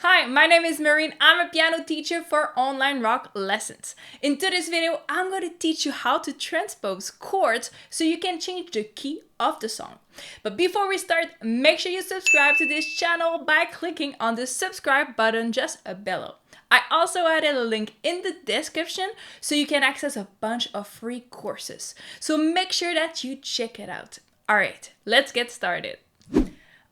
Hi, my name is Marine. I'm a piano teacher for online rock lessons. In today's video, I'm going to teach you how to transpose chords so you can change the key of the song. But before we start, make sure you subscribe to this channel by clicking on the subscribe button just below. I also added a link in the description so you can access a bunch of free courses. So make sure that you check it out. Alright, let's get started.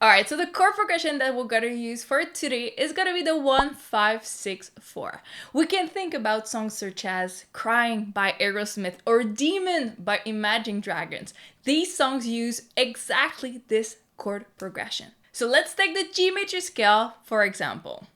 Alright, so the chord progression that we're gonna use for today is gonna be the 1, 5, 6, 4. We can think about songs such as Crying by Aerosmith or Demon by Imagine Dragons. These songs use exactly this chord progression. So let's take the G major scale for example.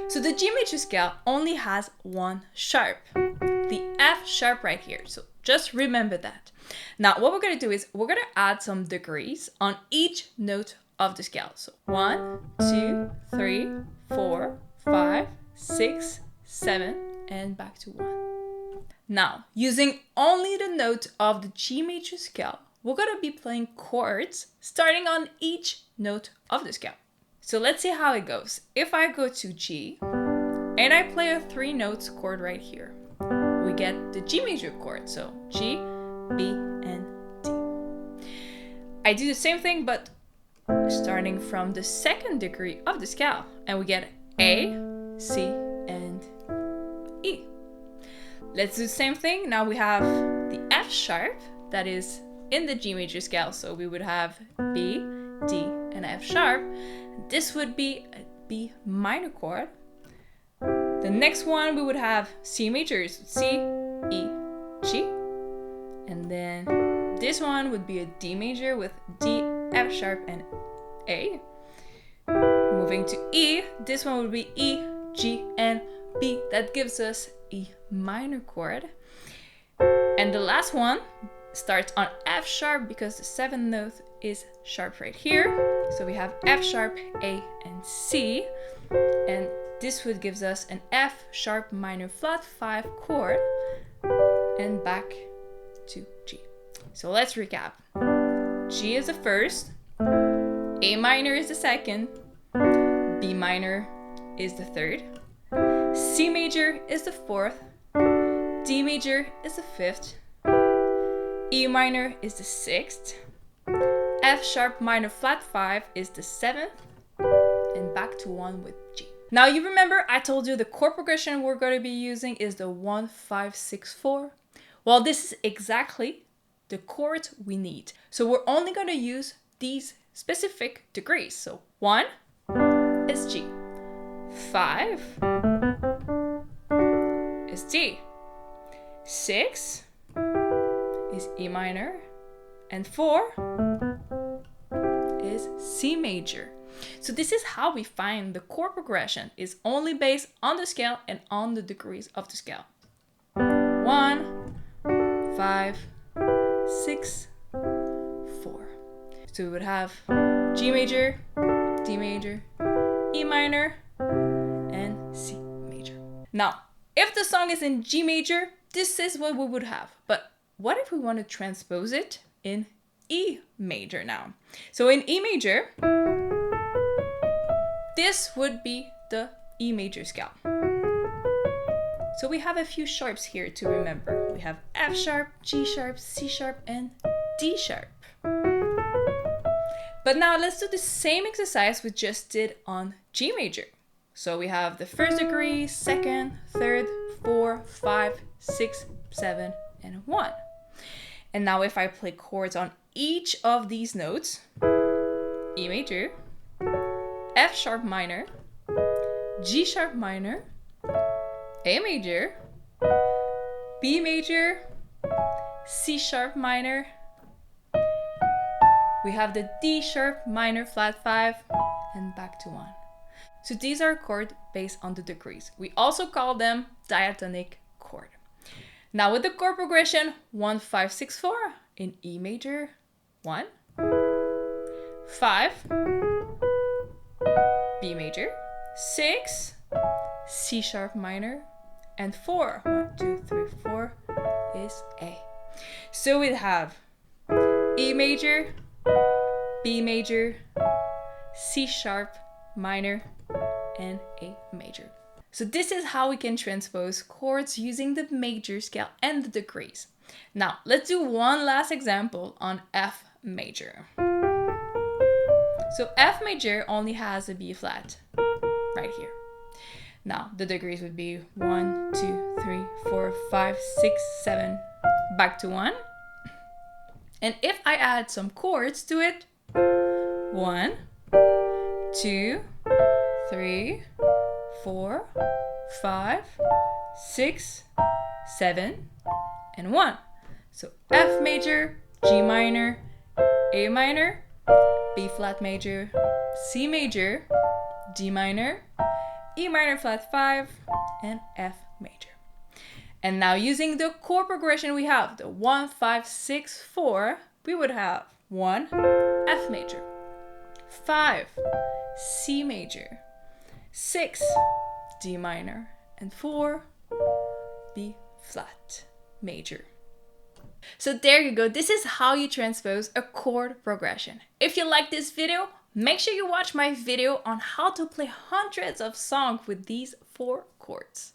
So the G major scale only has one sharp, the F sharp right here. So just remember that. Now what we're going to do is we're going to add some degrees on each note of the scale. So 1, 2, 3, 4, 5, 6, 7, and back to 1. Now, using only the note of the G major scale, we're going to be playing chords starting on each note of the scale. So let's see how it goes. If I go to G and I play a 3 notes chord right here, we get the G major chord. So G, B, and D. I do the same thing, but starting from the second degree of the scale, and we get A, C, and E. Let's do the same thing. Now we have the F sharp that is in the G major scale, so we would have B, D, and F sharp. This would be a B minor chord. The next one we would have C majors, C, E, G. And then this one would be a D major with D, F sharp, and A. Moving to E, this one would be E, G, and B. That gives us E minor chord. And the last one starts on F sharp because the 7th note is sharp right here. So we have F sharp, A, and C. And this would gives us an F sharp minor flat 5 chord. And back to G. So let's recap. G is the first, A minor is the second, B minor is the third, C major is the fourth, D major is the fifth, E minor is the sixth, F sharp minor flat 5 is the 7th, and back to 1 with G. Now you remember I told you the chord progression we're going to be using is the 1, 5, 6, 4. Well, this is exactly the chord we need. So we're only going to use these specific degrees. So 1 is G, 5 is D, 6 is E minor, and 4 is C major. So this is how we find the chord progression. It's only based on the scale and on the degrees of the scale. 1, 5, 6, 4. So we would have G major, D major, E minor, and C major. Now, if the song is in G major, this is what we would have. But what if we want to transpose it in E major now? So in E major, this would be the E major scale. So we have a few sharps here to remember. We have F sharp, G sharp, C sharp, and D sharp. But now let's do the same exercise we just did on G major. So we have the first degree, second, third, 4, 5, 6, 7, and 1. And now if I play chords on each of these notes, E major, F sharp minor, G sharp minor, A major, B major, C sharp minor, we have the D sharp minor flat 5, and back to 1. So these are chords based on the degrees. We also call them diatonic chord. Now with the chord progression 1, 5, 6, 4 in E major, 1, 5, B major, 6, C sharp minor, and 4. 1, 2, 3, 4 is A. So we have E major, B major, C sharp minor, and A major. So this is how we can transpose chords using the major scale and the degrees. Now let's do one last example on F major. So F major only has a B flat right here. Now the degrees would be 1, 2, 3, 4, 5, 6, 7, back to 1. And if I add some chords to it, 1, 2, 3, 4, 5, 6, 7, and 1. So F major, G minor, A minor, B flat major, C major, D minor, E minor flat 5, and F major. And now using the chord progression we have, the 1, 5, 6, 4, we would have 1, F major, 5, C major, 6, D minor, and 4, B flat major. So there you go. This is how you transpose a chord progression. If you like this video, make sure you watch my video on how to play hundreds of songs with these 4 chords.